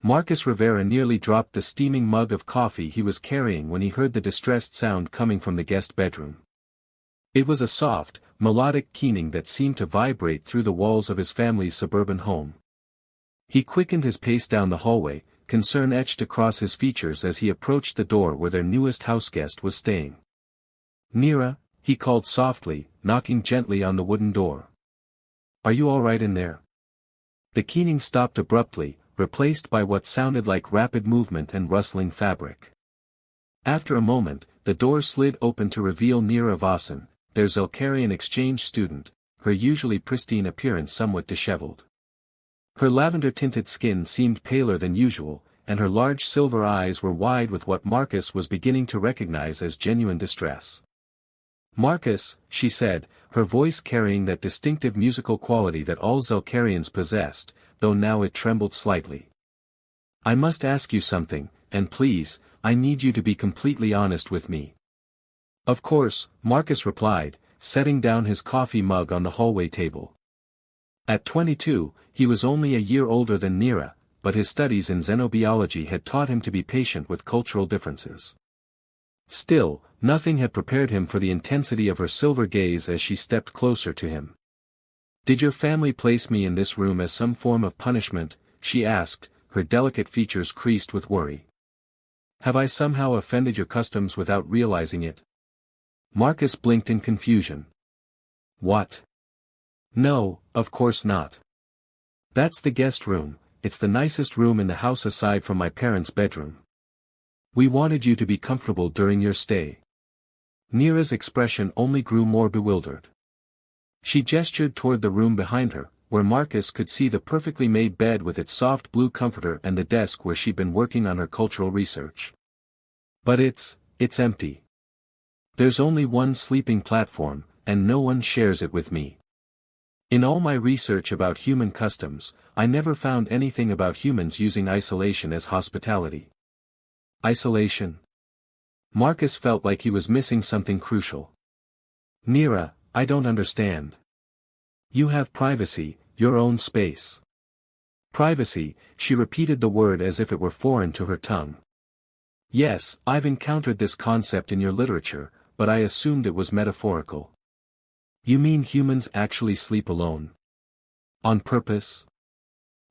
Marcus Rivera nearly dropped the steaming mug of coffee he was carrying when he heard the distressed sound coming from the guest bedroom. It was a soft, melodic keening that seemed to vibrate through the walls of his family's suburban home. He quickened his pace down the hallway, concern etched across his features as he approached the door where their newest houseguest was staying. "Nira," he called softly, knocking gently on the wooden door. "Are you all right in there?" The keening stopped abruptly, replaced by what sounded like rapid movement and rustling fabric. After a moment, the door slid open to reveal Nira Vasan, their Zelkarian exchange student, her usually pristine appearance somewhat disheveled. Her lavender-tinted skin seemed paler than usual, and her large silver eyes were wide with what Marcus was beginning to recognize as genuine distress. "Marcus," she said, her voice carrying that distinctive musical quality that all Zelkarians possessed, though now it trembled slightly. "I must ask you something, and please, I need you to be completely honest with me." "Of course," Marcus replied, setting down his coffee mug on the hallway table. At 22, he was only a year older than Nira, but his studies in xenobiology had taught him to be patient with cultural differences. Still, nothing had prepared him for the intensity of her silver gaze as she stepped closer to him. "Did your family place me in this room as some form of punishment?" she asked, her delicate features creased with worry. "Have I somehow offended your customs without realizing it?" Marcus blinked in confusion. "What? No, of course not. That's the guest room, it's the nicest room in the house aside from my parents' bedroom. We wanted you to be comfortable during your stay." Nira's expression only grew more bewildered. She gestured toward the room behind her, where Marcus could see the perfectly made bed with its soft blue comforter and the desk where she'd been working on her cultural research. "But it's empty. There's only one sleeping platform, and no one shares it with me. In all my research about human customs, I never found anything about humans using isolation as hospitality." Isolation? Marcus felt like he was missing something crucial. "Nira, I don't understand. You have privacy, your own space." "Privacy," she repeated the word as if it were foreign to her tongue. "Yes, I've encountered this concept in your literature, but I assumed it was metaphorical." "You mean humans actually sleep alone? On purpose?"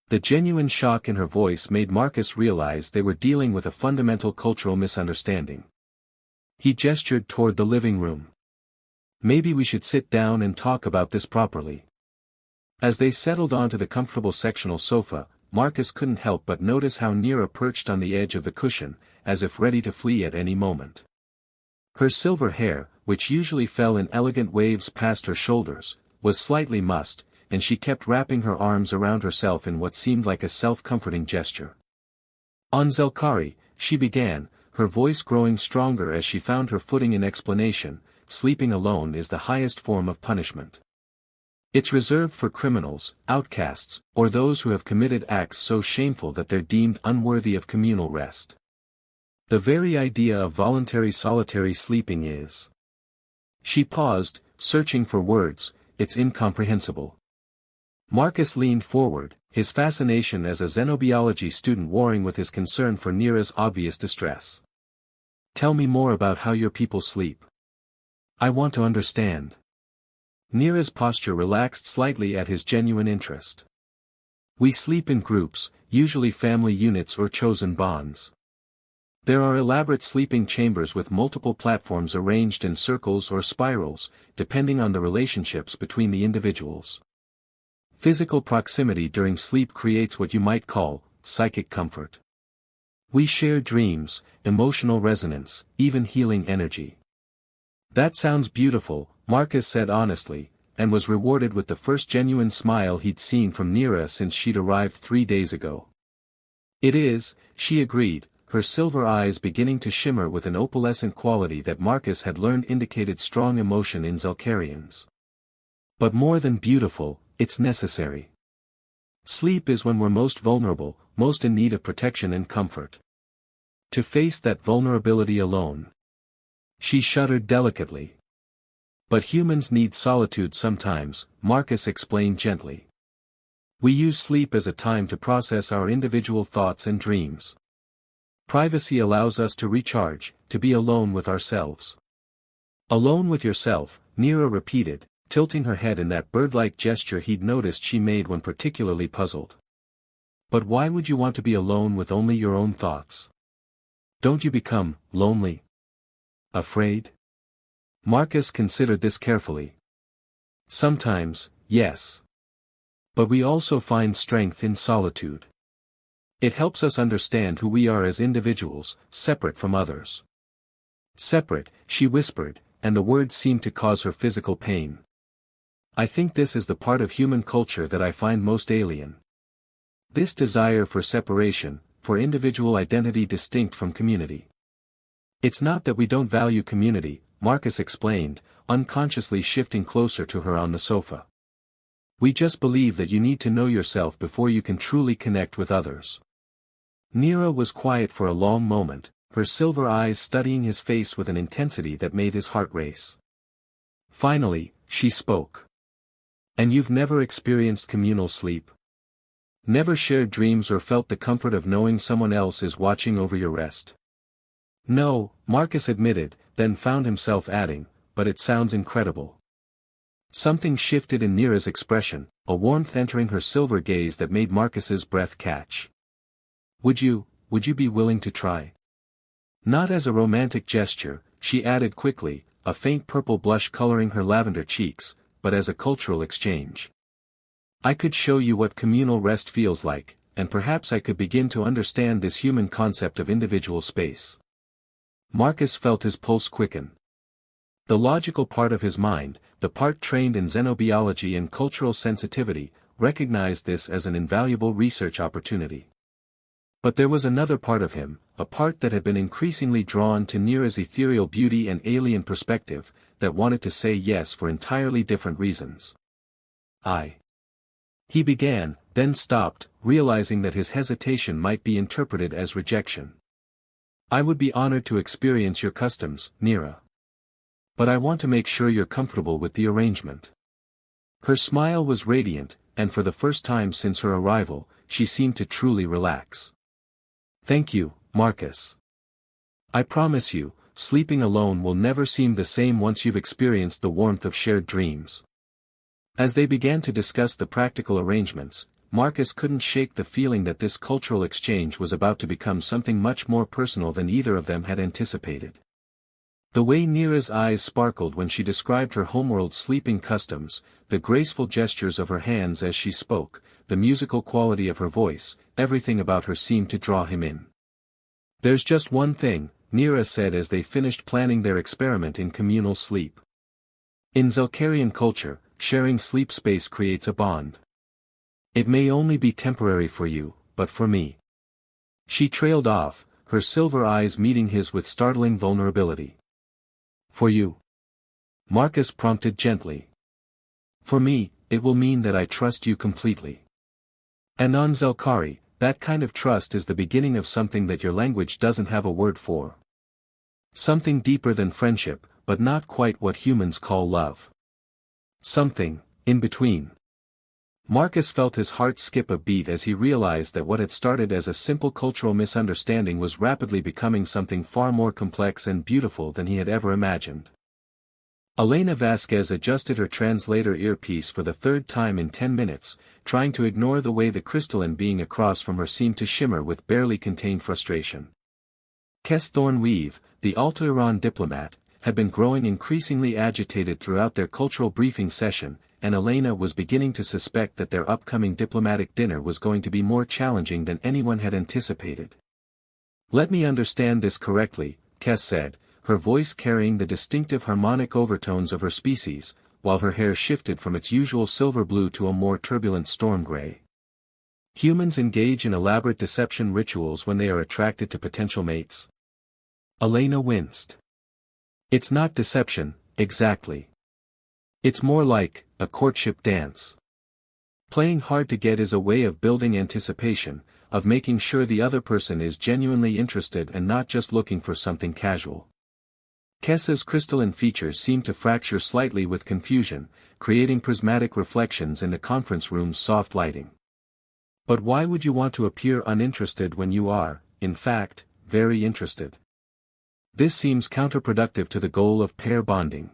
The genuine shock in her voice made Marcus realize they were dealing with a fundamental cultural misunderstanding. He gestured toward the living room. "Maybe we should sit down and talk about this properly." As they settled onto the comfortable sectional sofa, Marcus couldn't help but notice how Nira perched on the edge of the cushion, as if ready to flee at any moment. Her silver hair, which usually fell in elegant waves past her shoulders, was slightly mussed, and she kept wrapping her arms around herself in what seemed like a self-comforting gesture. "On Zelkari," she began, her voice growing stronger as she found her footing in explanation, "sleeping alone is the highest form of punishment. It's reserved for criminals, outcasts, or those who have committed acts so shameful that they're deemed unworthy of communal rest. The very idea of voluntary solitary sleeping is..." She paused, searching for words. "It's incomprehensible." Marcus leaned forward, his fascination as a xenobiology student warring with his concern for Nira's obvious distress. "Tell me more about how your people sleep. I want to understand." Nira's posture relaxed slightly at his genuine interest. "We sleep in groups, usually family units or chosen bonds. There are elaborate sleeping chambers with multiple platforms arranged in circles or spirals, depending on the relationships between the individuals. Physical proximity during sleep creates what you might call psychic comfort. We share dreams, emotional resonance, even healing energy." "That sounds beautiful," Marcus said honestly, and was rewarded with the first genuine smile he'd seen from Nira since she'd arrived 3 days ago. "It is," she agreed, her silver eyes beginning to shimmer with an opalescent quality that Marcus had learned indicated strong emotion in Zelkarians. "But more than beautiful, it's necessary. Sleep is when we're most vulnerable, most in need of protection and comfort. To face that vulnerability alone." She shuddered delicately. "But humans need solitude sometimes," Marcus explained gently. We use sleep as a time to process our individual thoughts and dreams. Privacy allows us to recharge, to be alone with ourselves. Alone with yourself, Neera repeated, tilting her head in that bird-like gesture he'd noticed she made when particularly puzzled. But why would you want to be alone with only your own thoughts? Don't you become lonely? Afraid? Marcus considered this carefully. Sometimes, yes. But we also find strength in solitude. It helps us understand who we are as individuals, separate from others. Separate, she whispered, and the words seemed to cause her physical pain. I think this is the part of human culture that I find most alien. This desire for separation, for individual identity distinct from community. It's not that we don't value community, Marcus explained, unconsciously shifting closer to her on the sofa. We just believe that you need to know yourself before you can truly connect with others. Neera was quiet for a long moment, her silver eyes studying his face with an intensity that made his heart race. Finally, she spoke. And you've never experienced communal sleep? Never shared dreams or felt the comfort of knowing someone else is watching over your rest? No, Marcus admitted, then found himself adding, but it sounds incredible. Something shifted in Neera's expression, a warmth entering her silver gaze that made Marcus's breath catch. Would you be willing to try? Not as a romantic gesture, she added quickly, a faint purple blush coloring her lavender cheeks, but as a cultural exchange. I could show you what communal rest feels like, and perhaps I could begin to understand this human concept of individual space. Marcus felt his pulse quicken. The logical part of his mind, the part trained in xenobiology and cultural sensitivity, recognized this as an invaluable research opportunity. But there was another part of him, a part that had been increasingly drawn to Neera's ethereal beauty and alien perspective, that wanted to say yes for entirely different reasons. He began, then stopped, realizing that his hesitation might be interpreted as rejection. I would be honored to experience your customs, Neera. But I want to make sure you're comfortable with the arrangement. Her smile was radiant, and for the first time since her arrival, she seemed to truly relax. Thank you, Marcus. I promise you, sleeping alone will never seem the same once you've experienced the warmth of shared dreams. As they began to discuss the practical arrangements, Marcus couldn't shake the feeling that this cultural exchange was about to become something much more personal than either of them had anticipated. The way Neera's eyes sparkled when she described her homeworld sleeping customs, the graceful gestures of her hands as she spoke, the musical quality of her voice, everything about her seemed to draw him in. There's just one thing, Neera said as they finished planning their experiment in communal sleep. In Zelkarian culture, sharing sleep space creates a bond. It may only be temporary for you, but for me. She trailed off, her silver eyes meeting his with startling vulnerability. For you? Marcus prompted gently. For me, it will mean that I trust you completely. And on Zelkari, that kind of trust is the beginning of something that your language doesn't have a word for. Something deeper than friendship, but not quite what humans call love. Something, in between. Marcus felt his heart skip a beat as he realized that what had started as a simple cultural misunderstanding was rapidly becoming something far more complex and beautiful than he had ever imagined. Elena Vasquez adjusted her translator earpiece for the third time in 10 minutes, trying to ignore the way the crystalline being across from her seemed to shimmer with barely contained frustration. Kes Thornweave, the Alta-Iran diplomat, had been growing increasingly agitated throughout their cultural briefing session, and Elena was beginning to suspect that their upcoming diplomatic dinner was going to be more challenging than anyone had anticipated. Let me understand this correctly, Kes said, her voice carrying the distinctive harmonic overtones of her species, while her hair shifted from its usual silver blue to a more turbulent storm gray. Humans engage in elaborate deception rituals when they are attracted to potential mates. Elena winced. It's not deception, exactly. It's more like a courtship dance. Playing hard to get is a way of building anticipation, of making sure the other person is genuinely interested and not just looking for something casual. Kessa's crystalline features seemed to fracture slightly with confusion, creating prismatic reflections in the conference room's soft lighting. But why would you want to appear uninterested when you are, in fact, very interested? This seems counterproductive to the goal of pair bonding.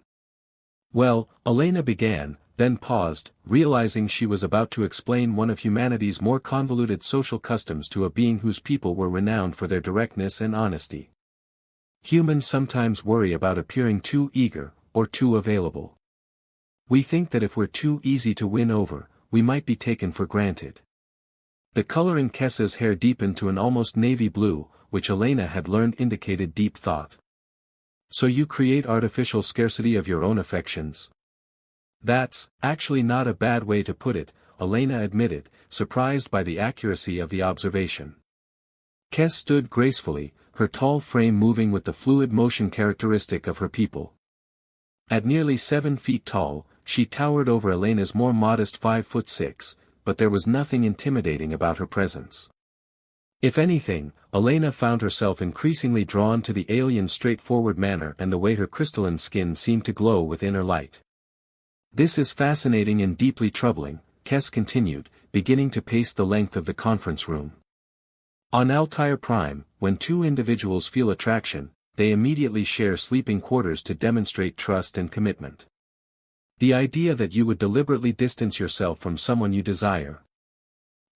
Well, Elena began, then paused, realizing she was about to explain one of humanity's more convoluted social customs to a being whose people were renowned for their directness and honesty. Humans sometimes worry about appearing too eager, or too available. We think that if we're too easy to win over, we might be taken for granted. The color in Kessa's hair deepened to an almost navy blue, which Elena had learned indicated deep thought. So you create artificial scarcity of your own affections? That's, actually not a bad way to put it, Elena admitted, surprised by the accuracy of the observation. Kess stood gracefully, her tall frame moving with the fluid motion characteristic of her people. At nearly 7 feet tall, she towered over Elena's more modest 5'6", but there was nothing intimidating about her presence. If anything, Elena found herself increasingly drawn to the alien's straightforward manner and the way her crystalline skin seemed to glow with inner light. This is fascinating and deeply troubling, Kess continued, beginning to pace the length of the conference room. On Altair Prime, when two individuals feel attraction, they immediately share sleeping quarters to demonstrate trust and commitment. The idea that you would deliberately distance yourself from someone you desire.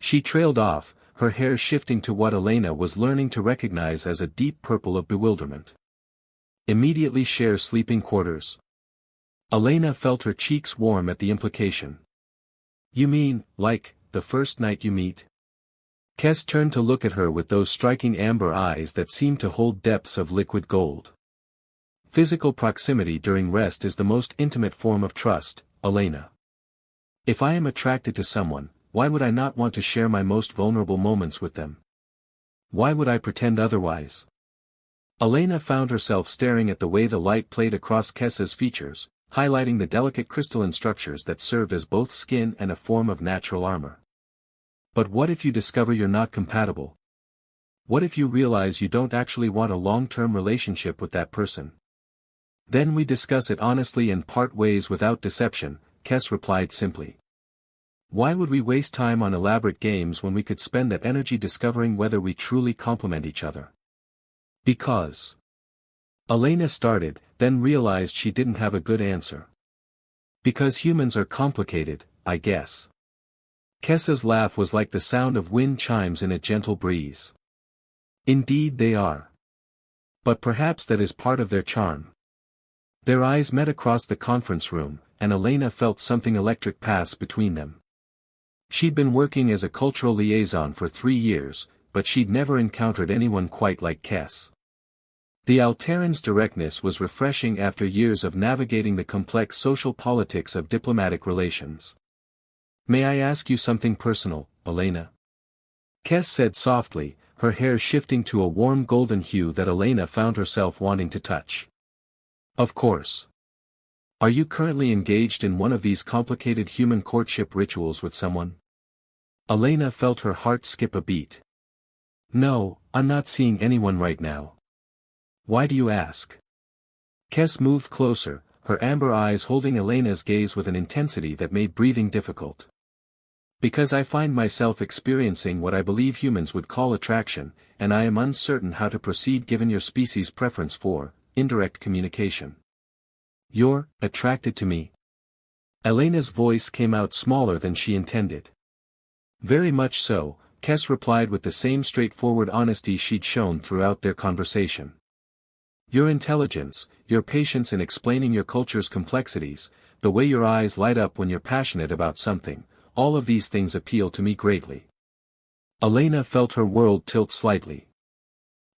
She trailed off, her hair shifting to what Elena was learning to recognize as a deep purple of bewilderment. Immediately share sleeping quarters. Elena felt her cheeks warm at the implication. You mean, like, the first night you meet? Kess turned to look at her with those striking amber eyes that seemed to hold depths of liquid gold. Physical proximity during rest is the most intimate form of trust, Elena. If I am attracted to someone, why would I not want to share my most vulnerable moments with them? Why would I pretend otherwise? Elena found herself staring at the way the light played across Kessa's features, highlighting the delicate crystalline structures that served as both skin and a form of natural armor. But what if you discover you're not compatible? What if you realize you don't actually want a long-term relationship with that person? Then we discuss it honestly and part ways without deception, Kess replied simply. Why would we waste time on elaborate games when we could spend that energy discovering whether we truly complement each other? Because. Elena started, then realized she didn't have a good answer. Because humans are complicated, I guess. Kessa's laugh was like the sound of wind chimes in a gentle breeze. Indeed they are. But perhaps that is part of their charm. Their eyes met across the conference room, and Elena felt something electric pass between them. She'd been working as a cultural liaison for 3 years, but she'd never encountered anyone quite like Kess. The Alteran's directness was refreshing after years of navigating the complex social politics of diplomatic relations. May I ask you something personal, Elena? Kess said softly, her hair shifting to a warm golden hue that Elena found herself wanting to touch. Of course. Are you currently engaged in one of these complicated human courtship rituals with someone? Elena felt her heart skip a beat. No, I'm not seeing anyone right now. Why do you ask? Kess moved closer, her amber eyes holding Elena's gaze with an intensity that made breathing difficult. Because I find myself experiencing what I believe humans would call attraction, and I am uncertain how to proceed given your species' preference for indirect communication. You're attracted to me? Elena's voice came out smaller than she intended. Very much so, Kess replied with the same straightforward honesty she'd shown throughout their conversation. Your intelligence, your patience in explaining your culture's complexities, the way your eyes light up when you're passionate about something, all of these things appeal to me greatly. Elena felt her world tilt slightly.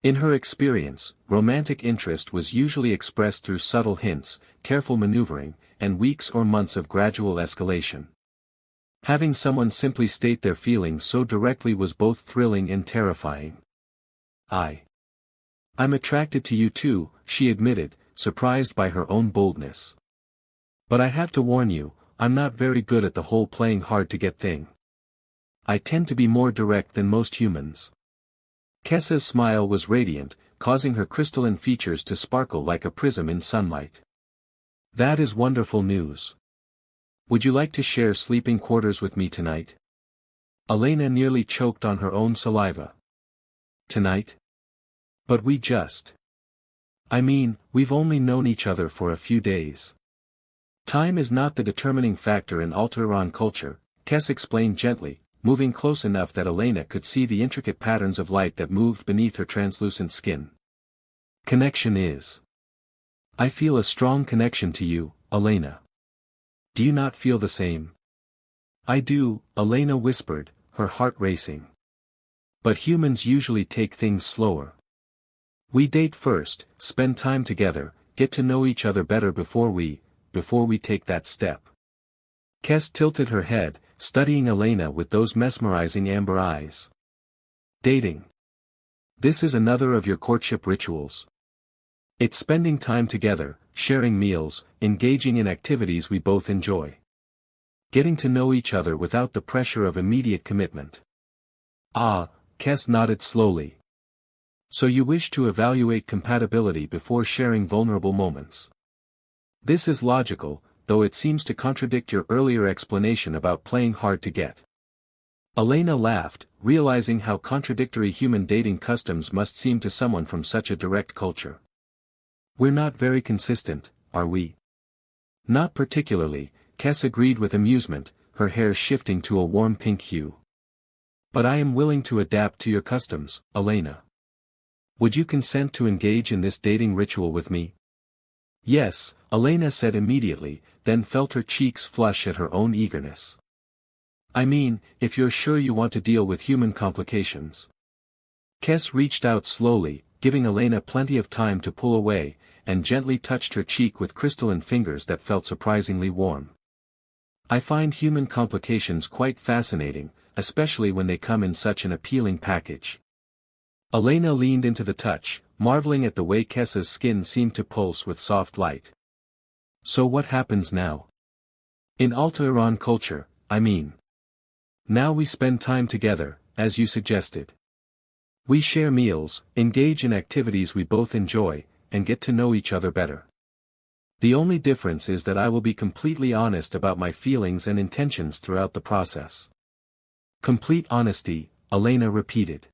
In her experience, romantic interest was usually expressed through subtle hints, careful maneuvering, and weeks or months of gradual escalation. Having someone simply state their feelings so directly was both thrilling and terrifying. I'm attracted to you too, she admitted, surprised by her own boldness. But I have to warn you, I'm not very good at the whole playing hard to get thing. I tend to be more direct than most humans. Kessa's smile was radiant, causing her crystalline features to sparkle like a prism in sunlight. That is wonderful news. Would you like to share sleeping quarters with me tonight? Elena nearly choked on her own saliva. Tonight? But we've only known each other for a few days. Time is not the determining factor in Altaïran culture, Kes explained gently, moving close enough that Elena could see the intricate patterns of light that moved beneath her translucent skin. Connection is. I feel a strong connection to you, Elena. Do you not feel the same? I do, Elena whispered, her heart racing. But humans usually take things slower. We date first, spend time together, get to know each other better before we take that step. Kes tilted her head, studying Elena with those mesmerizing amber eyes. Dating. This is another of your courtship rituals. It's spending time together, sharing meals, engaging in activities we both enjoy. Getting to know each other without the pressure of immediate commitment. Ah, Kes nodded slowly. So you wish to evaluate compatibility before sharing vulnerable moments. This is logical, though it seems to contradict your earlier explanation about playing hard to get. Elena laughed, realizing how contradictory human dating customs must seem to someone from such a direct culture. We're not very consistent, are we? Not particularly, Kes agreed with amusement, her hair shifting to a warm pink hue. But I am willing to adapt to your customs, Elena. Would you consent to engage in this dating ritual with me? Yes, Elena said immediately, then felt her cheeks flush at her own eagerness. I mean, if you're sure you want to deal with human complications. Kes reached out slowly, giving Elena plenty of time to pull away, and gently touched her cheek with crystalline fingers that felt surprisingly warm. I find human complications quite fascinating, especially when they come in such an appealing package. Elena leaned into the touch, marveling at the way Kes's skin seemed to pulse with soft light. So what happens now? In Altaïran culture, I mean. Now we spend time together, as you suggested. We share meals, engage in activities we both enjoy, and get to know each other better. The only difference is that I will be completely honest about my feelings and intentions throughout the process. Complete honesty, Elena repeated.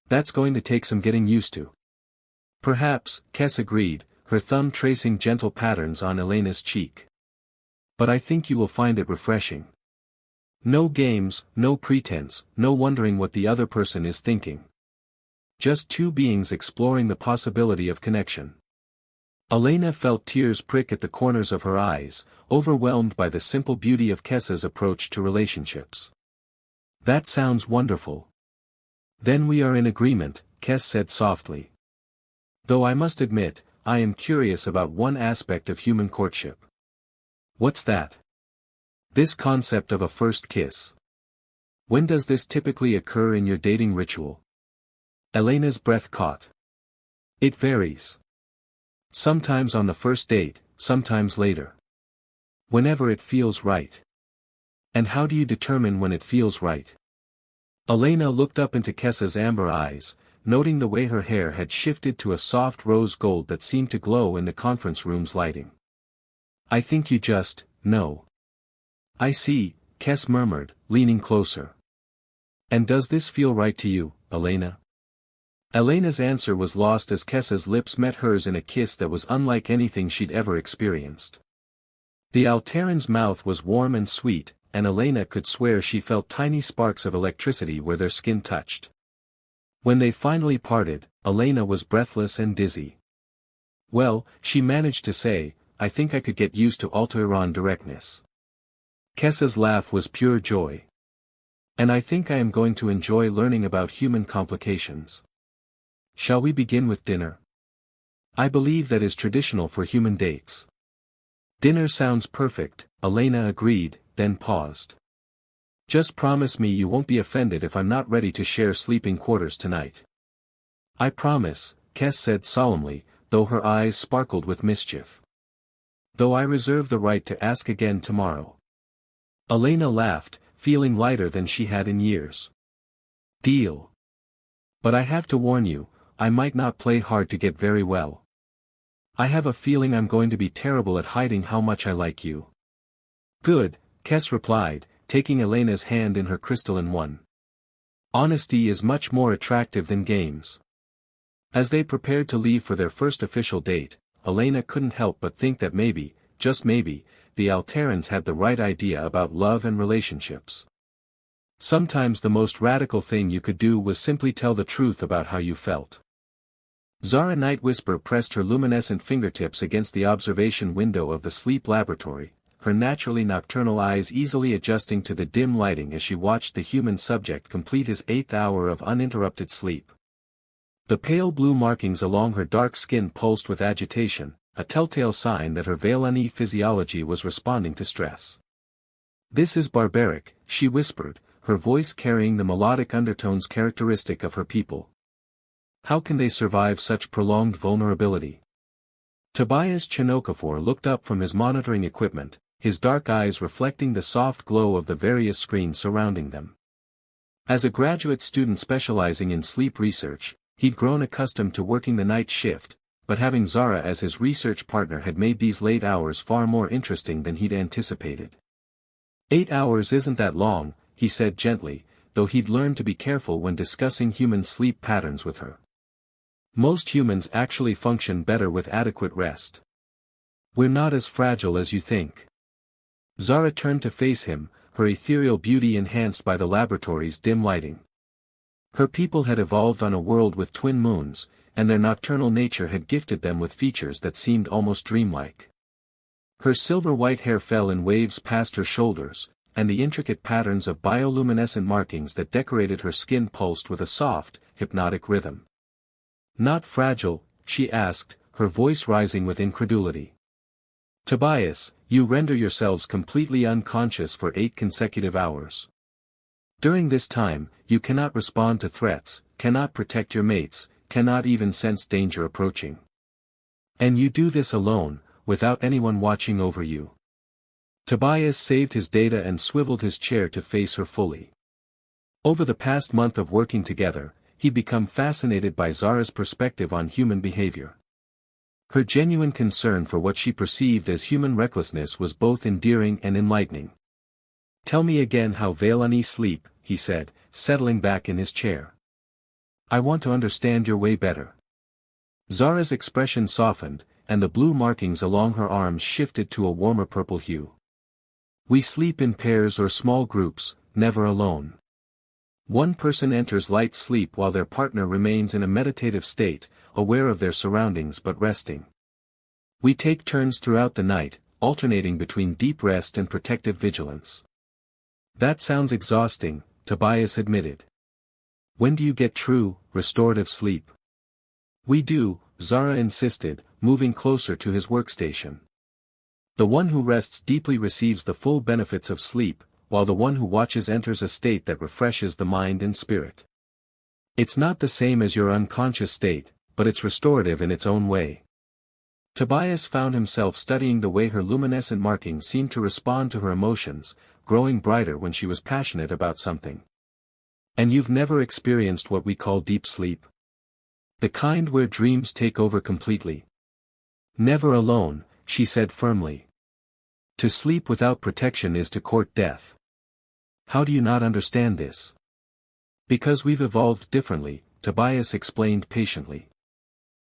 That's going to take some getting used to. Perhaps, Kes agreed, her thumb tracing gentle patterns on Elena's cheek. But I think you will find it refreshing. No games, no pretense, no wondering what the other person is thinking. Just two beings exploring the possibility of connection. Elena felt tears prick at the corners of her eyes, overwhelmed by the simple beauty of Kes's approach to relationships. That sounds wonderful. Then we are in agreement, Kes said softly. Though I must admit, I am curious about one aspect of human courtship. What's that? This concept of a first kiss. When does this typically occur in your dating ritual? Elena's breath caught. It varies. Sometimes on the first date, sometimes later. Whenever it feels right. And how do you determine when it feels right? Elena looked up into Kes's amber eyes, noting the way her hair had shifted to a soft rose gold that seemed to glow in the conference room's lighting. I think you just know. I see, Kes murmured, leaning closer. And does this feel right to you, Elena? Elena's answer was lost as Kes's lips met hers in a kiss that was unlike anything she'd ever experienced. The Altaïran's mouth was warm and sweet, and Elena could swear she felt tiny sparks of electricity where their skin touched. When they finally parted, Elena was breathless and dizzy. Well, she managed to say, I think I could get used to Altaïran directness. Kes's laugh was pure joy. And I think I am going to enjoy learning about human complications. Shall we begin with dinner? I believe that is traditional for human dates. Dinner sounds perfect, Elena agreed, then paused. Just promise me you won't be offended if I'm not ready to share sleeping quarters tonight. I promise, Kes said solemnly, though her eyes sparkled with mischief. Though I reserve the right to ask again tomorrow. Elena laughed, feeling lighter than she had in years. Deal. But I have to warn you, I might not play hard to get very well. I have a feeling I'm going to be terrible at hiding how much I like you. Good, Kes replied, taking Elena's hand in her crystalline one. Honesty is much more attractive than games. As they prepared to leave for their first official date, Elena couldn't help but think that maybe, just maybe, the Terrans had the right idea about love and relationships. Sometimes the most radical thing you could do was simply tell the truth about how you felt. Zara Night Whisper pressed her luminescent fingertips against the observation window of the sleep laboratory, her naturally nocturnal eyes easily adjusting to the dim lighting as she watched the human subject complete his 8th hour of uninterrupted sleep. The pale blue markings along her dark skin pulsed with agitation, a telltale sign that her Valani physiology was responding to stress. "This is barbaric," she whispered, her voice carrying the melodic undertones characteristic of her people. "How can they survive such prolonged vulnerability?" Tobias Chinokafor looked up from his monitoring equipment, his dark eyes reflecting the soft glow of the various screens surrounding them. As a graduate student specializing in sleep research, he'd grown accustomed to working the night shift, but having Zara as his research partner had made these late hours far more interesting than he'd anticipated. 8 hours isn't that long, he said gently, though he'd learned to be careful when discussing human sleep patterns with her. Most humans actually function better with adequate rest. We're not as fragile as you think. Zara turned to face him, her ethereal beauty enhanced by the laboratory's dim lighting. Her people had evolved on a world with twin moons, and their nocturnal nature had gifted them with features that seemed almost dreamlike. Her silver-white hair fell in waves past her shoulders, and the intricate patterns of bioluminescent markings that decorated her skin pulsed with a soft, hypnotic rhythm. "Not fragile?" she asked, her voice rising with incredulity. "Tobias, you render yourselves completely unconscious for 8 consecutive hours. During this time, you cannot respond to threats, cannot protect your mates, cannot even sense danger approaching. And you do this alone, without anyone watching over you." Tobias saved his data and swiveled his chair to face her fully. Over the past month of working together, he'd become fascinated by Zara's perspective on human behavior. Her genuine concern for what she perceived as human recklessness was both endearing and enlightening. "Tell me again how Valani sleep," he said, settling back in his chair. "I want to understand your way better." Zara's expression softened, and the blue markings along her arms shifted to a warmer purple hue. "We sleep in pairs or small groups, never alone. One person enters light sleep while their partner remains in a meditative state, aware of their surroundings but resting. We take turns throughout the night, alternating between deep rest and protective vigilance." "That sounds exhausting," Tobias admitted. "When do you get true, restorative sleep?" "We do," Zara insisted, moving closer to his workstation. "The one who rests deeply receives the full benefits of sleep, while the one who watches enters a state that refreshes the mind and spirit. It's not the same as your unconscious state, but it's restorative in its own way." Tobias found himself studying the way her luminescent markings seemed to respond to her emotions, growing brighter when she was passionate about something. "And you've never experienced what we call deep sleep? The kind where dreams take over completely?" "Never alone," she said firmly. "To sleep without protection is to court death." "How do you not understand this?" "Because we've evolved differently," Tobias explained patiently.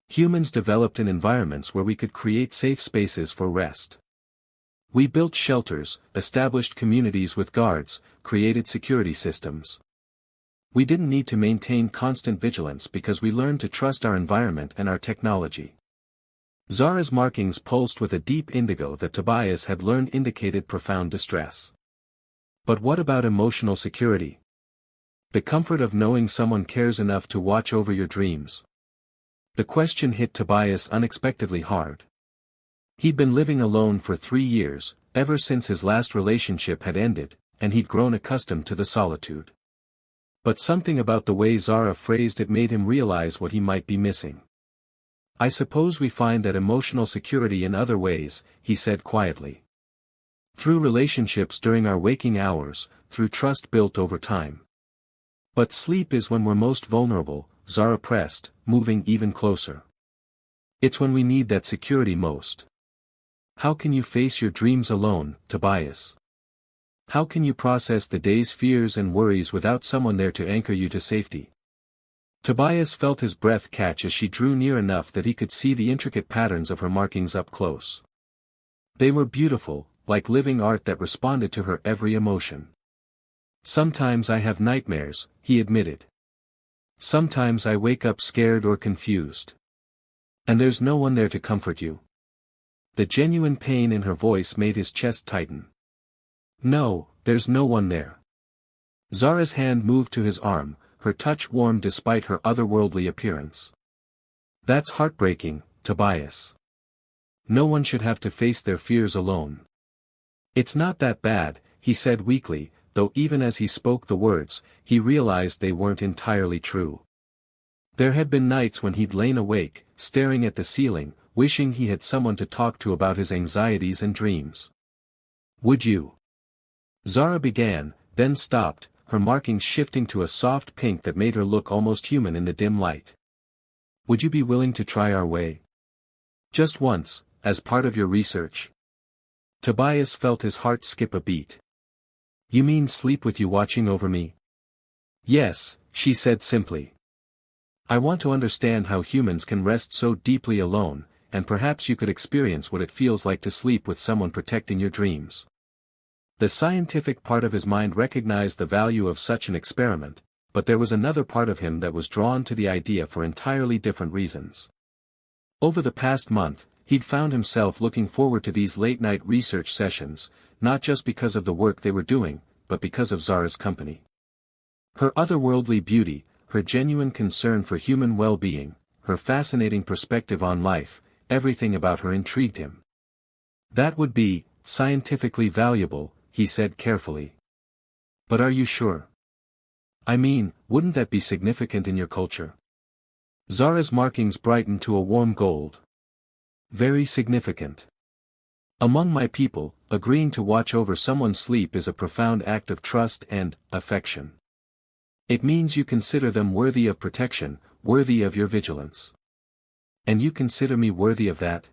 "Humans developed in environments where we could create safe spaces for rest. We built shelters, established communities with guards, created security systems. We didn't need to maintain constant vigilance because we learned to trust our environment and our technology." Zara's markings pulsed with a deep indigo that Tobias had learned indicated profound distress. "But what about emotional security? The comfort of knowing someone cares enough to watch over your dreams?" The question hit Tobias unexpectedly hard. He'd been living alone for 3 years, ever since his last relationship had ended, and he'd grown accustomed to the solitude. But something about the way Zara phrased it made him realize what he might be missing. "I suppose we find that emotional security in other ways," he said quietly. "Through relationships during our waking hours, through trust built over time. But sleep is when we're most vulnerable," Zara pressed, moving even closer. "It's when we need that security most. How can you face your dreams alone, Tobias?" How can you process the day's fears and worries without someone there to anchor you to safety? Tobias felt his breath catch as she drew near enough that he could see the intricate patterns of her markings up close. They were beautiful, like living art that responded to her every emotion. Sometimes I have nightmares, he admitted. Sometimes I wake up scared or confused. And there's no one there to comfort you. The genuine pain in her voice made his chest tighten. No, there's no one there. Zara's hand moved to his arm, her touch warm despite her otherworldly appearance. That's heartbreaking, Tobias. No one should have to face their fears alone. It's not that bad, he said weakly, though even as he spoke the words, he realized they weren't entirely true. There had been nights when he'd lain awake, staring at the ceiling, wishing he had someone to talk to about his anxieties and dreams. Would you? Zara began, then stopped, her markings shifting to a soft pink that made her look almost human in the dim light. Would you be willing to try our way? Just once, as part of your research? Tobias felt his heart skip a beat. You mean sleep with you watching over me? Yes, she said simply. I want to understand how humans can rest so deeply alone, and perhaps you could experience what it feels like to sleep with someone protecting your dreams. The scientific part of his mind recognized the value of such an experiment, but there was another part of him that was drawn to the idea for entirely different reasons. Over the past month, he'd found himself looking forward to these late-night research sessions, not just because of the work they were doing, but because of Zara's company. Her otherworldly beauty, her genuine concern for human well-being, her fascinating perspective on life, everything about her intrigued him. That would be scientifically valuable, he said carefully. But are you sure? I mean, wouldn't that be significant in your culture? Zara's markings brightened to a warm gold. Very significant. Among my people, agreeing to watch over someone's sleep is a profound act of trust and affection. It means you consider them worthy of protection, worthy of your vigilance. And you consider me worthy of that?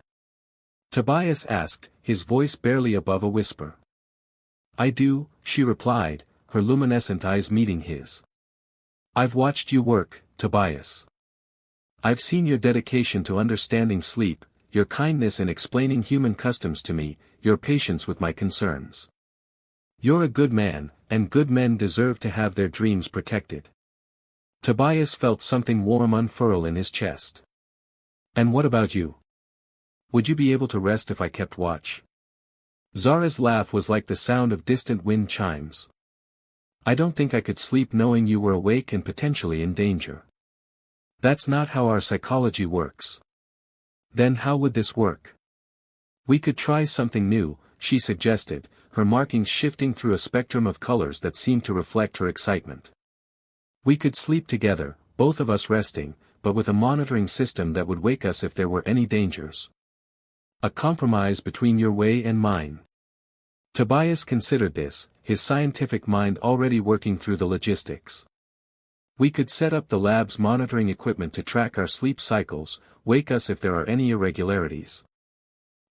Tobias asked, his voice barely above a whisper. I do, she replied, her luminescent eyes meeting his. I've watched you work, Tobias. I've seen your dedication to understanding sleep, your kindness in explaining human customs to me, your patience with my concerns. You're a good man, and good men deserve to have their dreams protected. Tobias felt something warm unfurl in his chest. And what about you? Would you be able to rest if I kept watch? Zara's laugh was like the sound of distant wind chimes. I don't think I could sleep knowing you were awake and potentially in danger. That's not how our psychology works. Then how would this work? We could try something new, she suggested, her markings shifting through a spectrum of colors that seemed to reflect her excitement. We could sleep together, both of us resting, but with a monitoring system that would wake us if there were any dangers. A compromise between your way and mine. Tobias considered this, his scientific mind already working through the logistics. We could set up the lab's monitoring equipment to track our sleep cycles, wake us if there are any irregularities.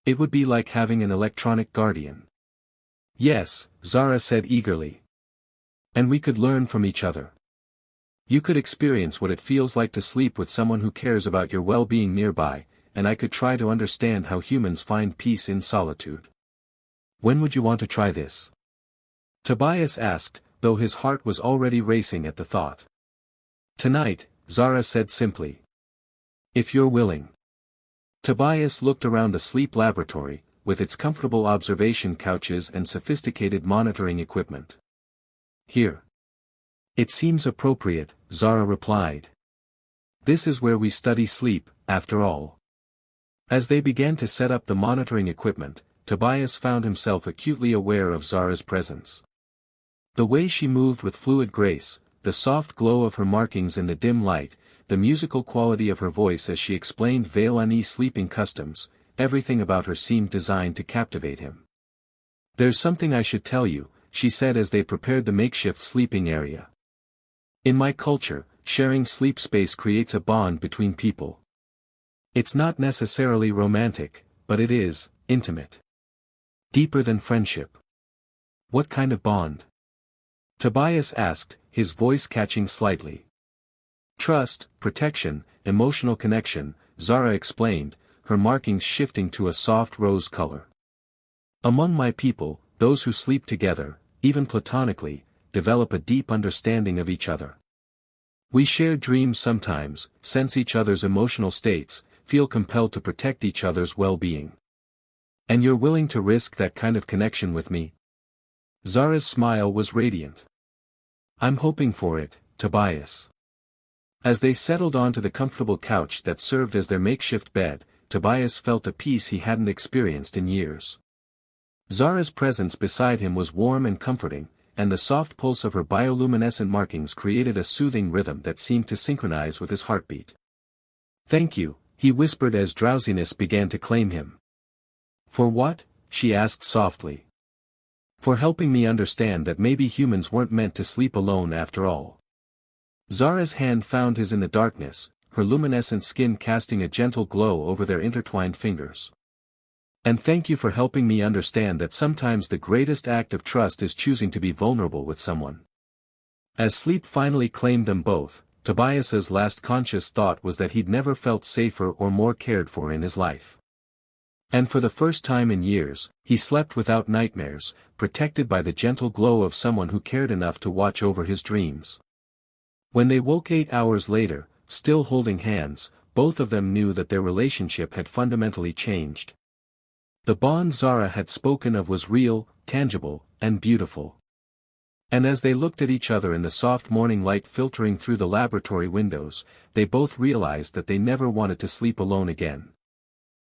It would be like having an electronic guardian. Yes, Zara said eagerly. And we could learn from each other. You could experience what it feels like to sleep with someone who cares about your well-being nearby, and I could try to understand how humans find peace in solitude. When would you want to try this? Tobias asked, though his heart was already racing at the thought. Tonight, Zara said simply. If you're willing. Tobias looked around the sleep laboratory, with its comfortable observation couches and sophisticated monitoring equipment. Here. It seems appropriate, Zara replied. This is where we study sleep, after all. As they began to set up the monitoring equipment, Tobias found himself acutely aware of Zara's presence. The way she moved with fluid grace, the soft glow of her markings in the dim light, the musical quality of her voice as she explained Veilani sleeping customs, everything about her seemed designed to captivate him. There's something I should tell you, she said as they prepared the makeshift sleeping area. In my culture, sharing sleep space creates a bond between people. It's not necessarily romantic, but it is intimate. Deeper than friendship. What kind of bond? Tobias asked, his voice catching slightly. Trust, protection, emotional connection, Zara explained, her markings shifting to a soft rose color. Among my people, those who sleep together, even platonically, develop a deep understanding of each other. We share dreams sometimes, sense each other's emotional states, feel compelled to protect each other's well-being. And you're willing to risk that kind of connection with me? Zara's smile was radiant. I'm hoping for it, Tobias. As they settled onto the comfortable couch that served as their makeshift bed, Tobias felt a peace he hadn't experienced in years. Zara's presence beside him was warm and comforting, and the soft pulse of her bioluminescent markings created a soothing rhythm that seemed to synchronize with his heartbeat. Thank you, he whispered as drowsiness began to claim him. For what? She asked softly. For helping me understand that maybe humans weren't meant to sleep alone after all. Zara's hand found his in the darkness, her luminescent skin casting a gentle glow over their intertwined fingers. And thank you for helping me understand that sometimes the greatest act of trust is choosing to be vulnerable with someone. As sleep finally claimed them both, Tobias's last conscious thought was that he'd never felt safer or more cared for in his life. And for the first time in years, he slept without nightmares, protected by the gentle glow of someone who cared enough to watch over his dreams. When they woke 8 hours later, still holding hands, both of them knew that their relationship had fundamentally changed. The bond Zara had spoken of was real, tangible, and beautiful. And as they looked at each other in the soft morning light filtering through the laboratory windows, they both realized that they never wanted to sleep alone again.